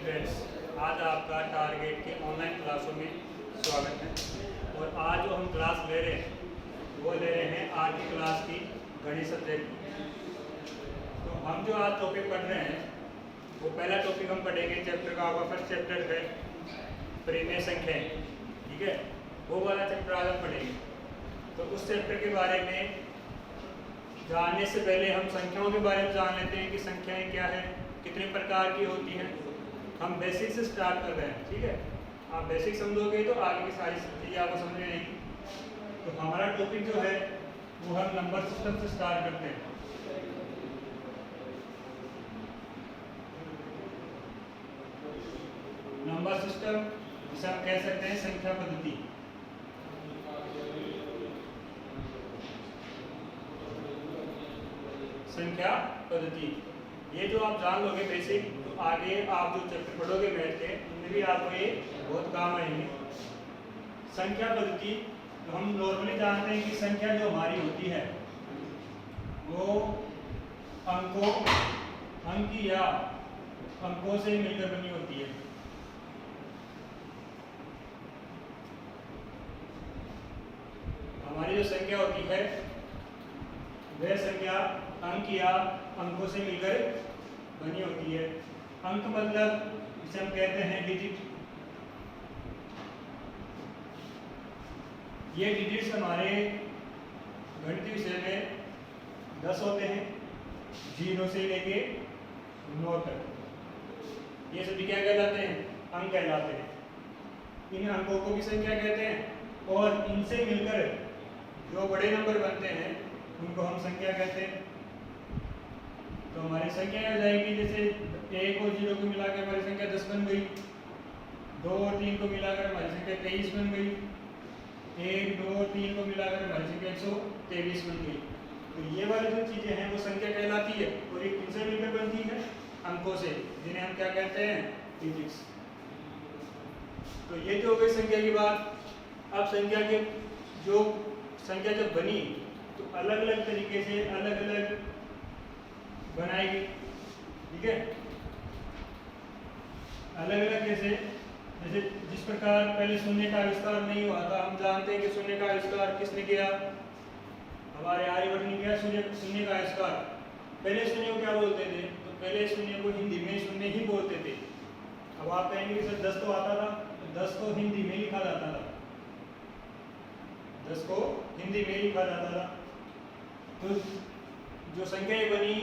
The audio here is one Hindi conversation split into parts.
फ्रेंड्स, आज आपका टारगेट के ऑनलाइन क्लासों में स्वागत है। और आज जो हम क्लास ले रहे हैं वो ले रहे हैं आज की क्लास की गणित सब्जेक्ट। तो हम जो आज टॉपिक पढ़ रहे हैं वो पहला टॉपिक हम पढ़ेंगे चैप्टर का। आपका फर्स्ट चैप्टर है परिमेय संख्याएं, ठीक है। वो वाला चैप्टर आज हम पढ़ेंगे। तो उस चैप्टर के बारे में जानने से पहले हम संख्याओं के बारे में जान लेते हैं कि संख्याएं क्या है, कितने प्रकार की होती हैं। हम बेसिक से स्टार्ट कर रहे हैं, ठीक है। आप बेसिक समझोगे तो आगे की सारी चीज़ें आपको समझ में आएंगी। तो हमारा टॉपिक जो है वो हम नंबर सिस्टम से स्टार्ट करते हैं। नंबर सिस्टम जिसे हम कह सकते हैं संख्या पद्धति। संख्या पद्धति ये जो आप जान लोगे बेसिक, तो आगे आप जो चैप्टर पढ़ोगे मैथ के उनमें भी आपको ये बहुत काम आएंगे। संख्या पद्धति तो हम नॉर्मली जानते हैं कि संख्या जो हमारी होती है वो अंक या अंकों से मिलकर बनी होती है। हमारी जो संख्या होती है वह संख्या अंक या अंकों से मिलकर बनी होती है। अंक मतलब जिसे हम कहते हैं डिजिट। ये डिजिट्स हमारे गणितीय विषय में 10 होते हैं, 0 से लेके 9 तक। ये सभी क्या कहलाते हैं? अंक कहलाते हैं। इन अंकों को भी संख्या कहते हैं और इनसे मिलकर जो बड़े नंबर बनते हैं उनको हम संख्या कहते हैं। तो हमारी संख्या आ जाएगी, जैसे 1 और 0 को मिलाकर हमारी संख्या 10 बन गई, 2 और 3 को मिलाकर हमारी संख्या 23 बन गई, 1, 2 और 3 को मिलाकर हमारी संख्या 123 बन गई। तो ये वाली जो चीज़ें हैं वो संख्या कहलाती है और ये किनसे मिलकर बनती है? अंकों से, जिन्हें हम क्या कहते हैं? डिजिट्स। तो ये तो हो गई संख्या की बात। अब संख्या के जो संख्या जब बनी तो अलग अलग तरीके से अलग अलग बनाएगी, ठीक है। अलग अलग कैसे? जैसे जिस प्रकार पहले शून्य का आविष्कार नहीं हुआ था, हम जानते हैं कि शून्य का आविष्कार किसने किया? हमारे आर्यभट्ट ने किया शून्य का आविष्कार। पहले शून्य को क्या बोलते थे? तो पहले शून्य को हिंदी में शून्य ही बोलते थे। अब आप कहेंगे कि सर 10 तो आता था, तो 10 को हिंदी में लिखा जाता था, 10 को हिंदी में लिखा जाता था। तो जो संख्याएं बनी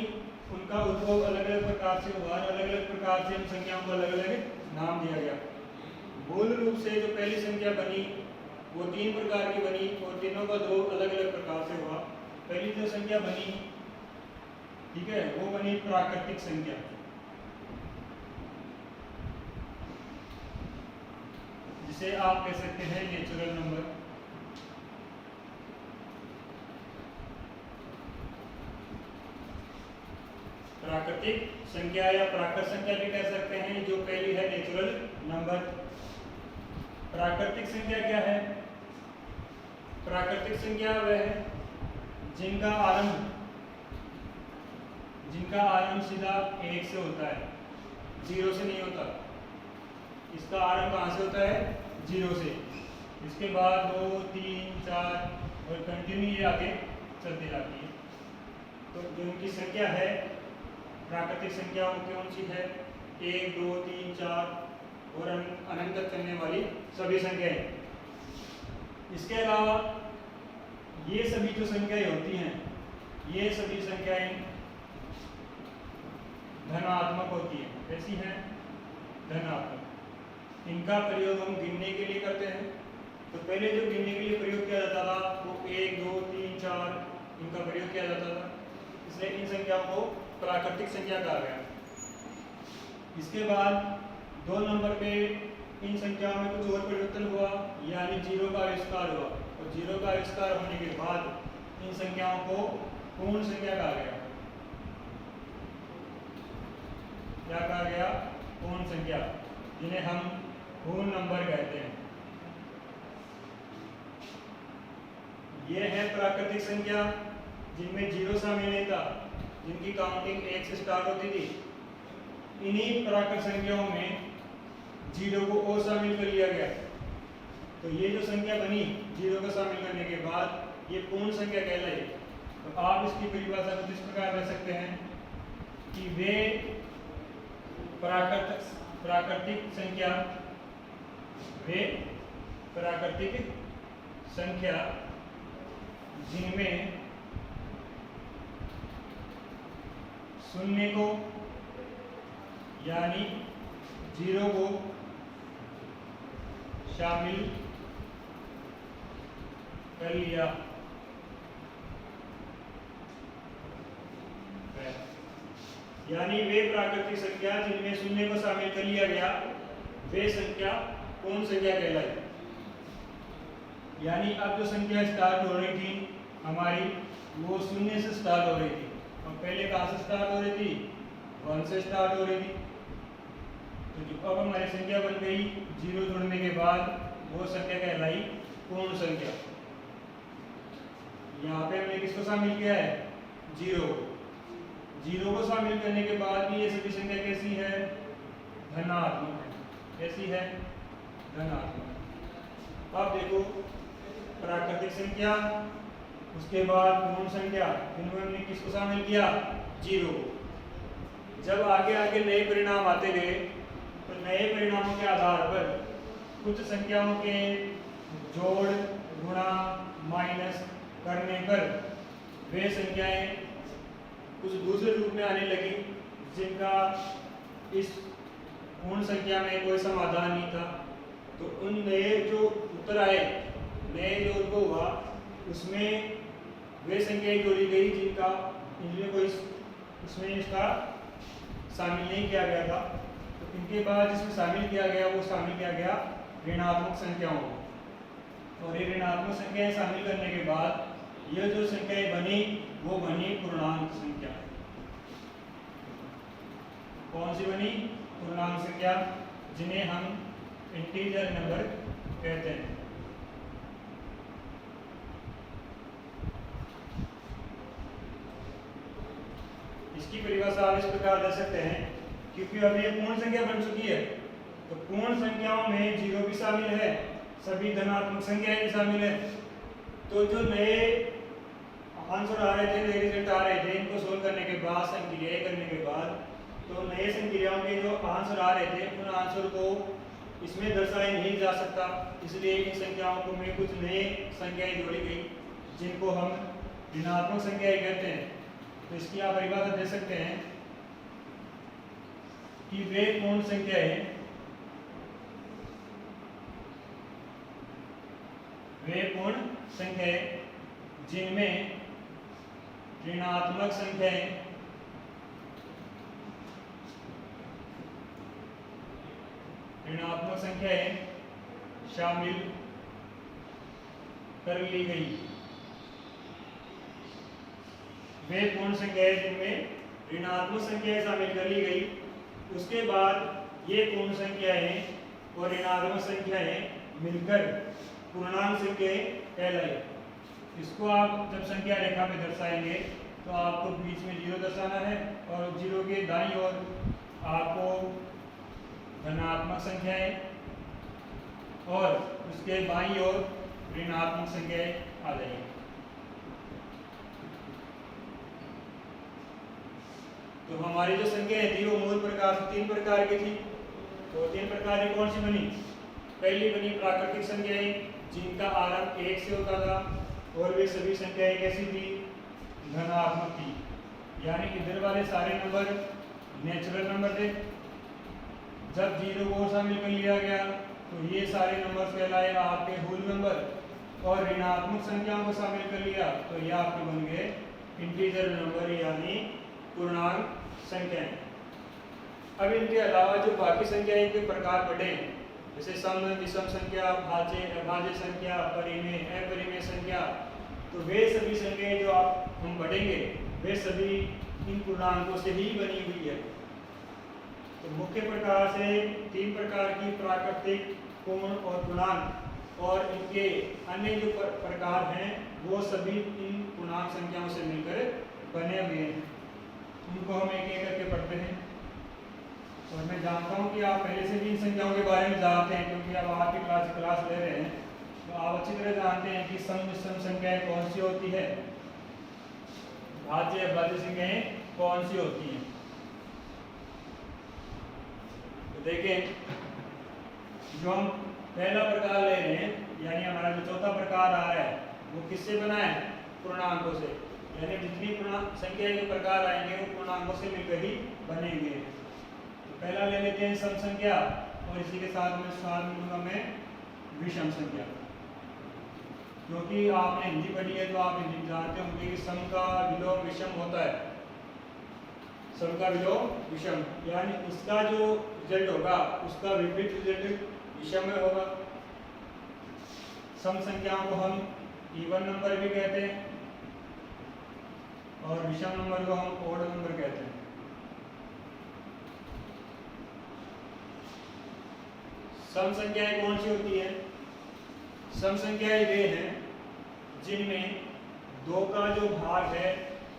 उनका उद्भव अलग अलग प्रकार से हुआ, अलग अलग प्रकार से इन संख्याओं को अलग अलग नाम दिया गया। मूल रूप से जो पहली संख्या बनी वो 3 प्रकार की बनी और तीनों का उद्भव अलग अलग प्रकार से हुआ। पहली जो संख्या बनी, ठीक है, वो बनी प्राकृतिक संख्या। जिसे आप कह सकते हैं नेचुरल नंबर। प्राकृतिक संख्या या प्राकृत संख्या भी कह सकते हैं। जो पहली है नेचुरल नंबर। प्राकृतिक संख्या क्या है? प्राकृतिक संख्या वह है जिनका आरंभ सीधा 1 से होता है, 0 से नहीं होता। इसका आरंभ कहाँ से होता है? 0 से। इसके बाद 2, 3, 4 और कंटिन्यू ये आगे चलती जाती है। तो जो इनकी संख्या है प्राकृतिक संख्याओं कौन सी है? 1, 2, 3, 4 और अनंत तक चलने वाली सभी संख्याएं। इसके अलावा ये सभी जो संख्याएं होती हैं, ये सभी संख्याएं धनात्मक होती हैं। कैसी हैं? धनात्मक। इनका प्रयोग हम गिनने के लिए करते हैं। तो पहले जो गिनने के लिए प्रयोग किया जाता था वो 1, 2, 3, 4 इनका प्रयोग किया जाता था, इसलिए इन संख्याओं को प्राकृतिक संख्या कहा गया। इसके बाद 2 नंबर पे इन संख्याओं में कुछ और परिवर्तन हुआ, यानी 0 का आविष्कार हुआ। और 0 का आविष्कार होने के बाद इन संख्याओं को पूर्ण संख्या कहा गया। क्या कहा गया? पूर्ण संख्या, जिन्हें हम पूर्ण नंबर कहते हैं। ये है प्राकृतिक संख्या जिनमें 0 शामिल नहीं था, जिनकी काउंटिंग 1 से स्टार्ट होती थी। इन्हीं प्राकृत संख्याओं में जीरो को और शामिल कर लिया गया। तो ये जो संख्या बनी जीरो को शामिल करने के बाद ये पूर्ण संख्या कहलाई। तो आप इसकी परिभाषा कुछ इस प्रकार रख सकते हैं कि वे प्राकृतिक संख्या जिनमें शून्य को यानी जीरो को शामिल कर लिया है। यानी वे प्राकृतिक संख्या जिनमें शून्य को शामिल कर लिया गया वे संख्या पूर्ण संख्या कहलाई। यानी अब जो संख्या स्टार्ट हो रही थी हमारी वो शून्य से स्टार्ट हो रही थी और पहले कहाँ से स्टार्ट हो रही थी, 1 से स्टार्ट हो रही थी। तो जो अब हमारी संख्या बन गई जीरो जोड़ने के बाद वो संख्या कहलाई पूर्ण संख्या। यहाँ पे हमने किसको शामिल किया है, जीरो को शामिल करने के बाद भी ये सभी संख्या कैसी है, धनात्मक है। कैसी है, धनात्मक। अब देखो प्राकृतिक संख्या, उसके बाद पूर्ण संख्या, इनमें हमने किसको शामिल किया, जीरो। जब आगे आगे नए परिणाम आते गए तो नए परिणामों के आधार पर कुछ संख्याओं के जोड़, गुणा, माइनस करने पर वे संख्याएं कुछ दूसरे रूप में आने लगी जिनका इस पूर्ण संख्या में कोई समाधान नहीं था। तो उन नए जो उत्तर आए, नए जो उद्भव हुआ उसमें वे संख्याएं जोड़ी गई जिनका इनमें कोई उसमें इसका शामिल नहीं किया गया था। तो इनके बाद जिसमें शामिल किया गया वो शामिल किया गया ऋणात्मक संख्याओं को। और ये ऋणात्मक संख्याएं शामिल करने के बाद यह जो संख्याएं बनी वो बनी पूर्णांक संख्या। कौन सी बनी, पूर्णांक संख्या, जिन्हें हम इंटीजर नंबर कहते हैं। इसकी परिभाषा आप इस प्रकार दे सकते हैं, क्योंकि अब ये पूर्ण संख्या बन चुकी है तो पूर्ण संख्याओं में जीरो भी शामिल है, सभी धनात्मक संख्याएं भी शामिल है। तो जो नए आंसर आ रहे थे, नए रिजल्ट आ रहे थे, इनको सोल्व करने के बाद, संक्रियाएं करने के बाद, तो नए संक्रियाओं के जो आंसर आ रहे थे उन आंसर को इसमें दर्शाया नहीं जा सकता। इसलिए इन संख्याओं को में कुछ नए संख्याएं जोड़ी गई जिनको हम ऋणात्मक संख्याएं कहते हैं। तो इसकी आप परिभाषा दे सकते हैं कि वे पूर्ण संख्याएं जिनमें ऋणात्मक संख्याएं शामिल कर ली गई। वे पूर्ण संख्याएं जिनमें ऋणात्मक संख्याएं शामिल कर ली गई, उसके बाद ये पूर्ण संख्याएं और ऋणात्मक संख्याएं मिलकर पूर्णांक संख्याएं कहलाई। इसको आप जब संख्या रेखा पे दर्शाएंगे तो आपको बीच में जीरो दर्शाना है और जीरो के दाईं ओर आपको धनात्मक संख्याएं और उसके बाईं ओर ऋणात्मक संख्याएं आ जाएंगी। तो हमारी जो संख्याएं थी वो मूल प्रकार से 3 प्रकार की थी। तो 3 प्रकार की कौन सी बनी, पहली बनी प्राकृतिक संख्याएं जिनका आरंभ 1 से होता था और वे सभी संख्याएं कैसी थी, धनात्मक थी। यानी इधर वाले सारे नंबर नेचुरल नंबर थे। जब जीरो को शामिल कर लिया गया तो ये सारे नंबर कहलाए आपके होल नंबर और ऋणात्मक संख्याओं को शामिल कर लिया तो ये आपके बन गए इंटीजर नंबर यानी पूर्णांक संख्याएं। अब इनके अलावा जो बाकी संख्याएं के प्रकार बढ़े जैसे सम, विषम संख्या, भाज्य, अभाज्य संख्या, परिमेय, अपरिमेय संख्या, तो वे सभी संख्याएं जो हम पढ़ेंगे वे सभी इन पूर्णांकों से ही बनी हुई है। तो मुख्य प्रकार से 3 प्रकार की प्राकृतिक, पूर्ण और पूर्णांक और इनके अन्य जो प्रकार हैं वो सभी इन पूर्णांक संख्याओं से मिलकर बने हुए हैं। उनको हम एक एक करके पढ़ते हैं। और मैं जानता हूँ कि आप पहले से भी इन संख्याओं के बारे में जानते हैं, क्योंकि अब आपकी क्लास ले रहे हैं, तो आप अच्छी तरह जानते हैं कि सम विषम संख्याएं कौन सी होती है, भाज्य अभाज्य संख्याएं कौन सी होती हैं। तो देखें, जो हम पहला प्रकार ले रहे हैं, यानी हमारा जो चौथा प्रकार आ रहा है, वो किससे बना है? पूर्णांकों से। यानी जितनी पूर्णांक संख्या के प्रकार आएंगे वो पूर्णांकों से मिलकर ही बनेंगे। तो पहला ले लेते हैं सम संख्या, और इसी के साथ में लूंगा मैं विषम संख्या, क्योंकि आपने हिंदी पढ़ी है तो आप हिंदी जानते होंगे कि सम का विलोम विषम होता है। सम का विलोम विषम, यानी इसका जो रिजल्ट होगा उसका विपरीत रिजल्ट विषम में होगा। सम संख्याओं को हम इवन नंबर भी कहते हैं और विषम नंबर को हम ओड नंबर कहते हैं। सम संख्याएं कौन सी होती है? सम संख्याएं वे हैं जिनमें दो का जो भाग है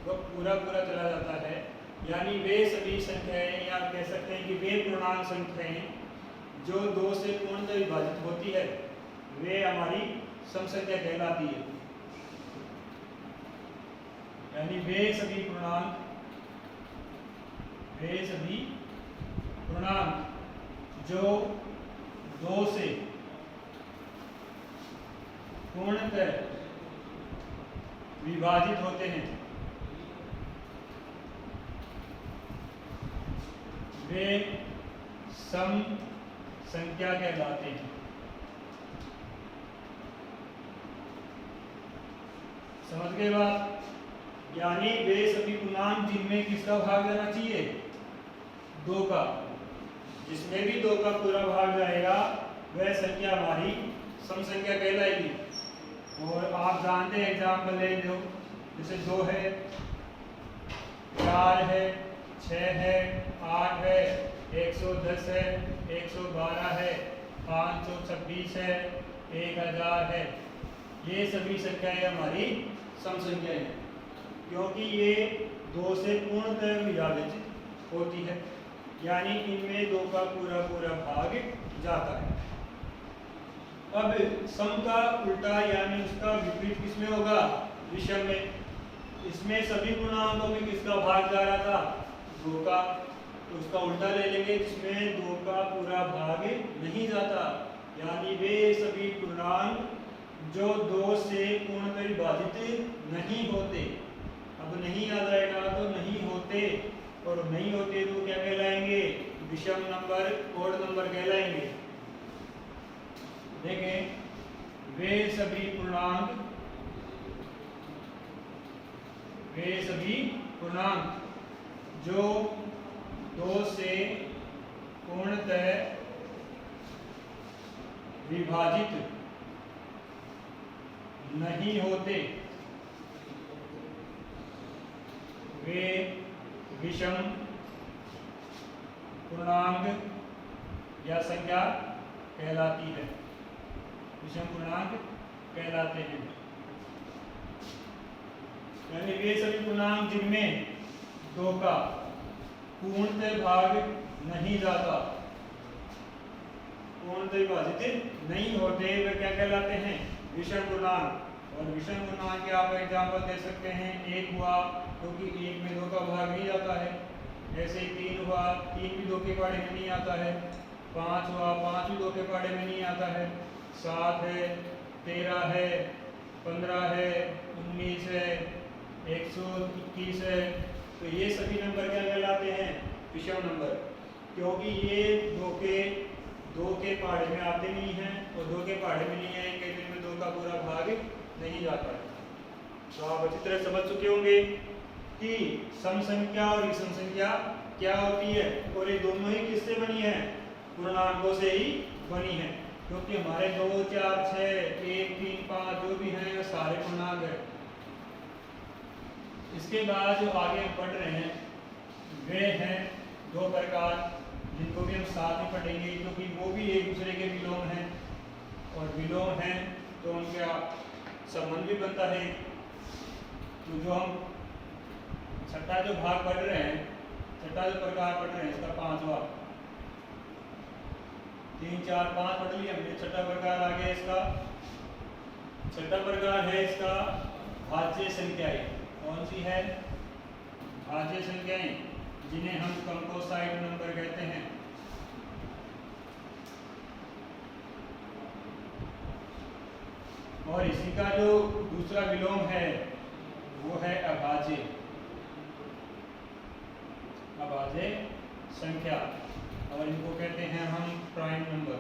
वह पूरा पूरा चला जाता है, यानी वे सभी संख्याएं, या कह सकते हैं कि वे पूर्णांक संख्याएं जो दो से पूर्णतः विभाजित होती है, वे हमारी सम संख्या कहलाती है। यानी वे सभी पूर्णांक जो दो से पूर्णतः विभाजित होते हैं, वे सम संख्या कहलाते हैं। समझ गए बात? यानी वे सभी पूर्णांक जिनमें किसका भाग जाना चाहिए? दो का। जिसमें भी दो का पूरा भाग जाएगा वह संख्या हमारी सम संख्या कहलाएगी। और आप जानते हैं, एग्जाम्पल ले लो, जैसे 2 है, 4 है, 6 है, 8 है, 110 है, 112 है, 526 है, 1000 है। ये सभी संख्याएं हमारी सम संख्याएं हैं, क्योंकि ये दो से पूर्णतः विभाजित होती है, यानी इनमें दो का पूरा पूरा भाग जाता है। अब सम का उल्टा यानी उसका विपरीत किसमें होगा? विषम में। इसमें सभी पूर्णांकों में किसका भाग जा रहा था? दो का। तो उसका उल्टा ले लेंगे, जिसमें दो का पूरा भाग नहीं जाता, यानी वे सभी पूर्णांक जो दो से पूर्णतः विभाजित नहीं होते। अब नहीं आ जाएगा तो नहीं होते, और नहीं होते तो क्या कहलाएंगे? विषम नंबर, ओड नंबर कहलाएंगे। देखें, वे सभी पूर्णांक जो दो से पूर्णतः विभाजित नहीं होते, वे विषम पूर्णांक या संख्या कहलाती है। विषम पूर्णांक कहलाते हैं। यानी वे सभी पूर्णांक जिनमें दो का पूर्णतः भाग नहीं जाता, पूर्णतः विभाजित नहीं होते, वे क्या कहलाते हैं? विषम पूर्णांक। और विषम पूर्णांक के आप एग्जाम्पल दे सकते हैं। 1 हुआ क्योंकि 1 में दो का भाग नहीं आता है। ऐसे ही 3 हुआ, 3 भी दो के पाड़े में नहीं आता है। 5 हुआ, 5 भी दो के पाड़े में नहीं आता है। 7 है, 13 है, 15 है, 19 है, 121 है। तो ये सभी नंबर क्या कहलाते हैं? विषम नंबर, क्योंकि ये दो के पहाड़े में आते नहीं हैं और दो के पहाड़े में नहीं आएंगे, जिनमें दो का पूरा भाग नहीं जाता है। तो आप अच्छी तरह समझ चुके होंगे कि सम संख्या और विषम संख्या क्या होती है, और ये दोनों ही किससे बनी है? पूर्णांकों से ही बनी है, क्योंकि हमारे 2, 4, 6, 1, 3, 5 जो भी हैं वो सारे पूर्णांक है। इसके बाद जो आगे हम पढ़ रहे हैं वे हैं दो प्रकार, जिनको भी हम साथ में पढ़ेंगे, क्योंकि वो भी एक दूसरे के विलोम हैं, और विलोम हैं तो उनका संबंध भी बनता है। तो जो हम छठा जो भाग पढ़ रहे हैं, छठा जो प्रकार पढ़ रहे हैं, इसका 5वां 3 4 5 पढ़ लिया हमने। छठा प्रकार आ गया इसका, छठा प्रकार है इसका भाज्य संख्याएं। कौन सी है? भाज्य संख्याएं, जिन्हें हम कंपोसाइट नंबर कहते हैं। और इसी का जो दूसरा विलोम है वो है अभाज्य, अभाज्य संख्या, और इनको कहते हैं हम प्राइम नंबर।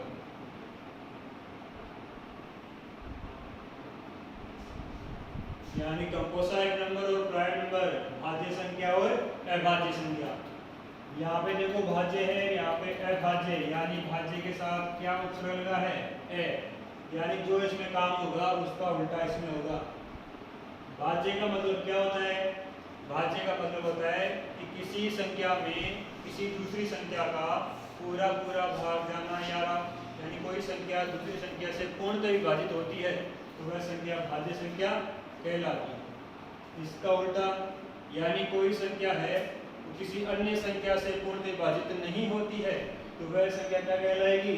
यानी कंपोसाइट नंबर और प्राइम नंबर, भाज्य संख्या और अभाज्य संख्या। यहाँ पे देखो भाज्य है, यहाँ पे अभाज्य, यानी भाज्य के साथ क्या उपसर्ग लगा है? ए, यानी जो इसमें काम होगा उसका उल्टा इसमें होगा। भाज्य का मतलब क्या होता है? भाज्य का मतलब होता है कि किसी संख्या में किसी दूसरी संख्या का पूरा पूरा भाग जाना, यानी कोई संख्या दूसरी संख्या से पूर्णतः विभाजित होती है तो वह संख्या भाज्य संख्या कहलाती है। इसका उल्टा, यानी कोई संख्या है तो किसी अन्य संख्या से पूर्णतः विभाजित नहीं होती है तो वह संख्या क्या कहलाएगी?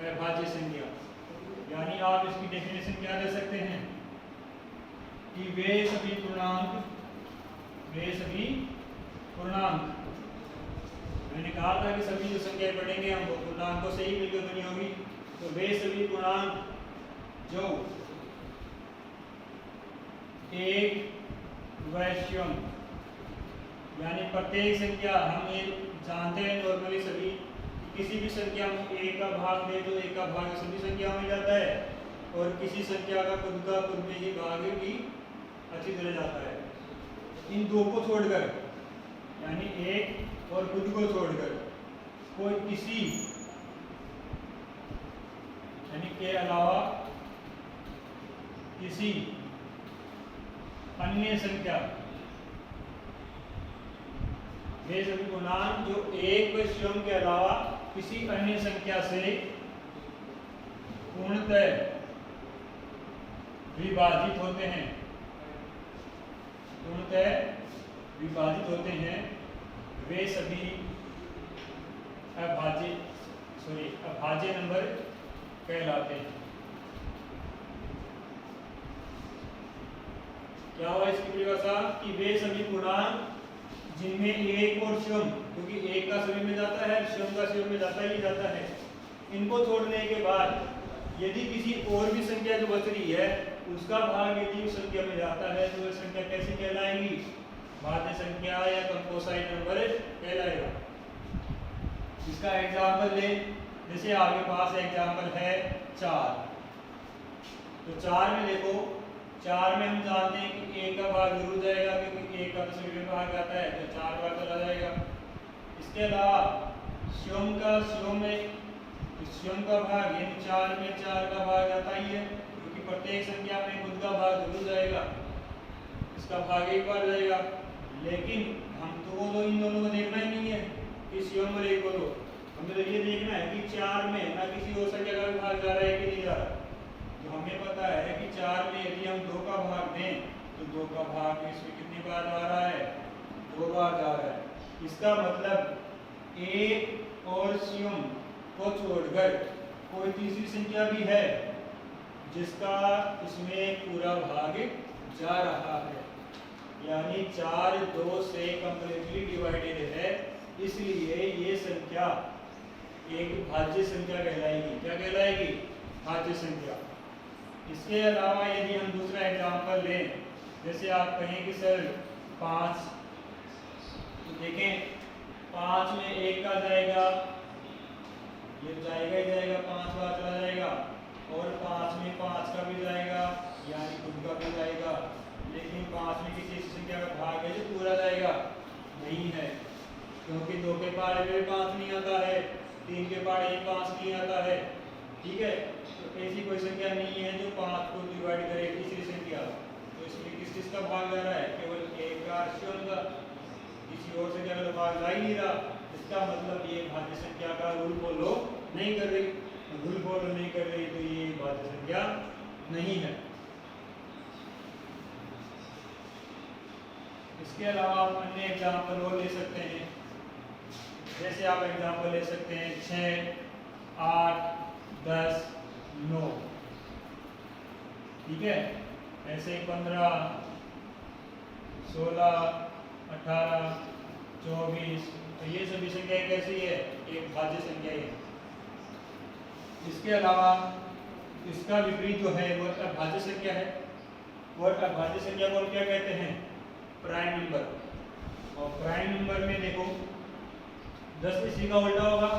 अभाज्य संख्या। यानी आप इसकी डेफिनेशन क्या दे सकते हैं कि वे सभी पूर्णांक, वे सभी पूर्णांक, मैंने कहा था कि सभी जो संख्याएं पढ़ेंगे हम वो पूर्णांकों से ही मिलकर बनी होगी। तो वे सभी पूर्णांक जो एक वैश्यम, यानी प्रत्येक संख्या, हम ये जानते हैं नॉर्मली सभी, किसी भी संख्या में एक का भाग दे तो एक का भाग सभी संख्याओं में जाता है, और किसी संख्या का खुद में ही भाग भी अच्छी तरह जाता है। इन दो को छोड़कर, यानी एक और खुद को छोड़कर, कोई किसी यानी के अलावा किसी अन्य संख्या, वे सभी पूर्णांक जो एक व स्वयं के अलावा किसी अन्य संख्या से पूर्णतः विभाजित होते हैं, पूर्णतः विभाजित होते हैं, वे सभी अभाज्य नंबर कहलाते हैं। क्या हुआ इसकी परिभाषा? कि वे सभी पूर्णांक जिनमें एक और स्वयं, क्योंकि एक का सभी में जाता है, स्वयं का स्वयं में जाता ही जाता है, इनको छोड़ने के बाद यदि किसी और भी संख्या जो बच रही है उसका भाग यदि उस संख्या में जाता है तो वह संख्या कैसी कहलाएगी? भाज्य संख्या या कंपोसाइट नंबर कहलाएगा। इसका एग्जाम्पल ले, जैसे आपके पास एग्जाम्पल है 4। तो 4 में देखो, 4 में हम जानते हैं कि एक का भाग जरूर जाएगा, क्योंकि एक का तो सभी में भाग जाता है तो 4 बार चला जाएगा। इसके अलावा स्वयं का स्वयं में स्वयं का भाग, यानी 4 में 4 का भाग जाता ही है, क्योंकि प्रत्येक संख्या में खुद का भाग जरूर जाएगा, इसका भाग एक बार जाएगा। लेकिन हम तो इन दोनों को देखना ही नहीं है कि स्वयं और एक को, तो हमें तो ये देखना है कि 4 में ना किसी और संख्या का भाग जा रहा है कि नहीं जा रहा। तो हमें पता है कि 4 में यदि हम 2 का भाग दें तो 2 का भाग इसमें कितनी बार जा रहा है? 2 बार जा रहा है। इसका मतलब एक और स्वयं को छोड़कर कोई तीसरी संख्या भी है जिसका इसमें पूरा भाग जा रहा है, यानी 4 2 से कंप्लीटली डिवाइडेड है, इसलिए ये संख्या एक भाज्य संख्या कहलाएगी। क्या कहलाएगी? भाज्य संख्या। इसके अलावा यदि हम दूसरा एग्जांपल लें, जैसे आप कहें कि सर 5, तो देखें 5 में 1 का जाएगा, ये जाएगा ही जाएगा, 5 बार चला जाएगा, और 5 में 5 का भी जाएगा, यानी खुद का भी जाएगा। लेकिन 5 में किसी संख्या का भाग है जो पूरा जाएगा नहीं है, क्योंकि 2 के पहाड़े में 5 नहीं आता है, 3 के पहाड़े में 5 नहीं आता है। ठीक है, तो ऐसी कोई संख्या नहीं है जो 5 को डिवाइड करे तीसरी संख्या। तो इसमें किसका भाग जा रहा है? केवल एक का स्वयं का, किसी और संख्या का भाग जा ही नहीं रहा। इसका मतलब ये भाज्य संख्या का रूल फॉलो नहीं कर रही। रूल फॉलो नहीं कर रही तो ये भाज्य संख्या नहीं है। इसके अलावा आप अन्य एग्जाम्पल और ले सकते हैं, जैसे आप एग्जाम्पल ले सकते हैं 6, 8, 10, 9, ठीक है। ऐसे 15, 16, 18, 24, तो ये सभी संख्याएं कैसी है, एक भाज्य संख्या है। इसके अलावा इसका विपरीत जो है वो अभाज्य संख्या है। और अभाज्य संख्या को क्या कहते हैं, प्राइम नंबर। और प्राइम नंबर में देखो 10 इसी का उल्टा होगा,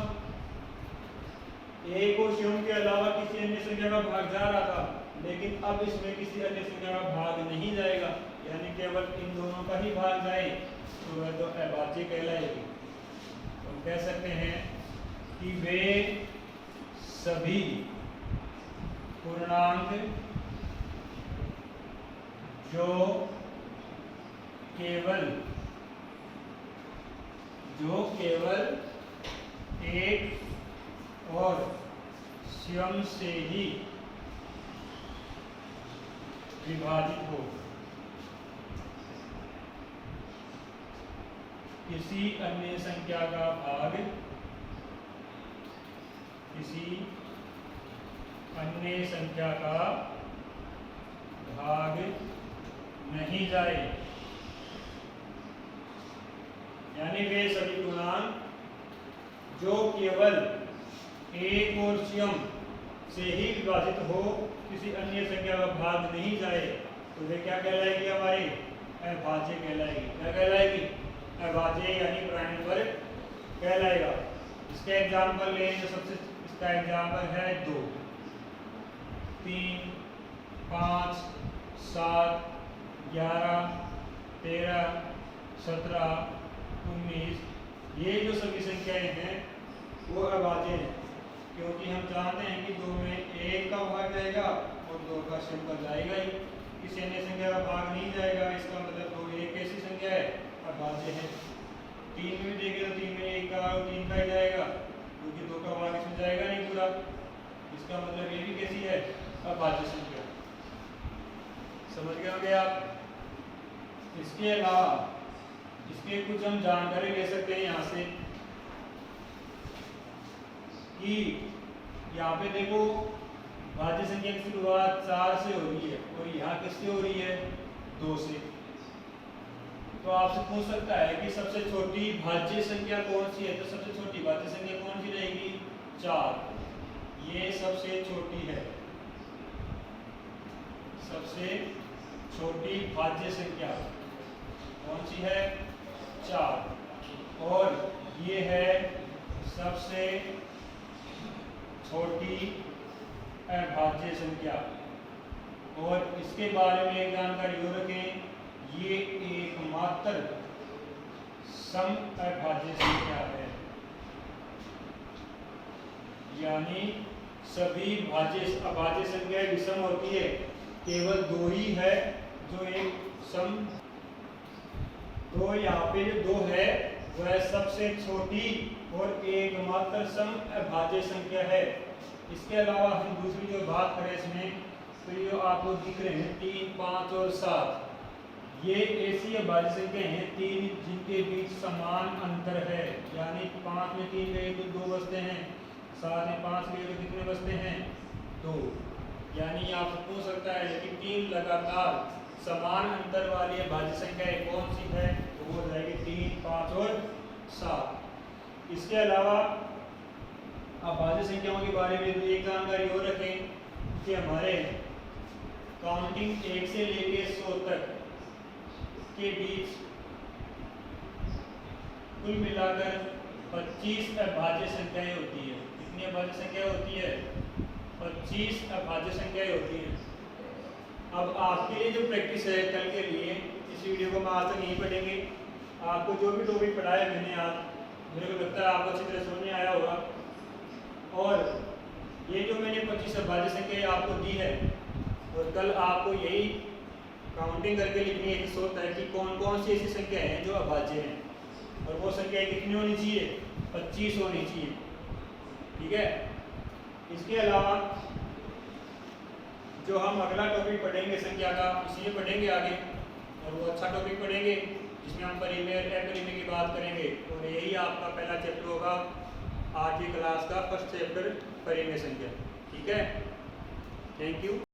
एक और शून्य के अलावा किसी अन्य संख्या का भाग जा रहा था, लेकिन अब इसमें किसी अन्य संख्या का भाग नहीं जाएगा, यानी केवल इन दोनों का ही भाग जाए, तो वह तो अभाज्य कहलाएगी। तो कह सकते हैं कि वे सभी पूर्णांक जो केवल एक और स्वयं से ही विभाजित हो, किसी अन्य संख्या का भाग नहीं जाए, यानी वे सभी पूर्णांक जो केवल एक और स्वयं से ही विभाजित हो, किसी अन्य संख्या का भाग नहीं जाए, तो वे क्या कहलाएगी, हमारी अभाज्य कहलाएगी। क्या कहलाएगी, अभाज्य, यानी प्राइम नंबर कहलाएगा। इसका एग्जाम्पल लें तो सबसे इसका एग्जाम्पल है 2, 3, 5, 7, 11, 13, 17, 19, ये जो सभी संख्याएं हैं वो अभाज्य हैं, क्योंकि हम जानते हैं कि 2 में 1 का भाग जाएगा और 2 का शून्य जाएगा ही, किसी अन्य संख्या का भाग नहीं जाएगा। इसका मतलब 2 एक ऐसी संख्या है अभाज्य है। 3 में भी देखें तो 3 में 1 का और 3 का ही जाएगा, क्योंकि 2 का भाग इसमें जाएगा नहीं पूरा। इसका मतलब ये भी कैसी है, अभाज्य संख्या। समझ गए होंगे आप। इसके अलावा इसके कुछ हम जानकारी ले सकते हैं यहाँ से कि यहाँ पे देखो भाज्य संख्या की शुरुआत 4 से हो रही है और यहाँ किससे हो रही है, 2 से। तो आपसे पूछ सकता है कि सबसे छोटी भाज्य संख्या कौन सी है, तो सबसे छोटी भाज्य संख्या कौन सी रहेगी, 4। ये सबसे छोटी है, सबसे छोटी भाज्य संख्या कौन सी है, 4। और ये है सबसे छोटी अभाज्य संख्या। और इसके बारे में एक जानकारी और रखें, ये एकमात्र सम अभाज्य संख्या है, यानी सभी अभाज्य संख्याएं विषम होती है, केवल 2 ही है जो एक सम। तो यहाँ पे जो 2 है वह सबसे छोटी और एकमात्र सम अभाज्य संख्या है। इसके अलावा हम दूसरी जो बात करें इसमें, तो ये जो आपको दिख रहे हैं 3, 5 और 7, ये ऐसी अभाज्य संख्या हैं 3 जिनके बीच समान अंतर है, यानी 5 में 3 गए तो 2 बचते हैं, 7 में 5 गए तो कितने बचते हैं, 2। यानी आपको पूछ सकता है कि 3 लगातार समान अंतर वाली अभाज्य संख्याएं कौन सी है, तो वो जाएगी 3, 5 और 7। इसके अलावा अभाज्य संख्याओं के बारे में एक जानकारी और रखें कि हमारे काउंटिंग 1 से लेके 100 तक के बीच कुल मिलाकर 25 अभाज्य संख्याएं होती है। कितनी अभाज्य संख्या होती है, 25 अभाज्य संख्याएं होती हैं। अब आपके लिए जो प्रैक्टिस है कल के लिए, इस वीडियो को हम आज तक नहीं पढ़ेंगे, आपको जो भी टॉपिक पढ़ाया मैंने आज, मेरे को लगता है आपको अच्छी तरह समझ में आया होगा। और ये जो मैंने 25 अभाज्य संख्याएं आपको दी है, और कल आपको यही काउंटिंग करके लिखनी है 100 तक कि कौन कौन सी ऐसी संख्याएं हैं जो अभाज्य हैं, और वो संख्याएं कितनी होनी चाहिए, 25 होनी चाहिए, ठीक है। इसके अलावा जो हम अगला टॉपिक पढ़ेंगे संख्या का, उसी में पढ़ेंगे आगे, और वो अच्छा टॉपिक पढ़ेंगे जिसमें हम परिमेय और अपरिमेय की बात करेंगे, और यही आपका पहला चैप्टर होगा आज की क्लास का फर्स्ट चैप्टर परिमेय संख्या। ठीक है, थैंक यू।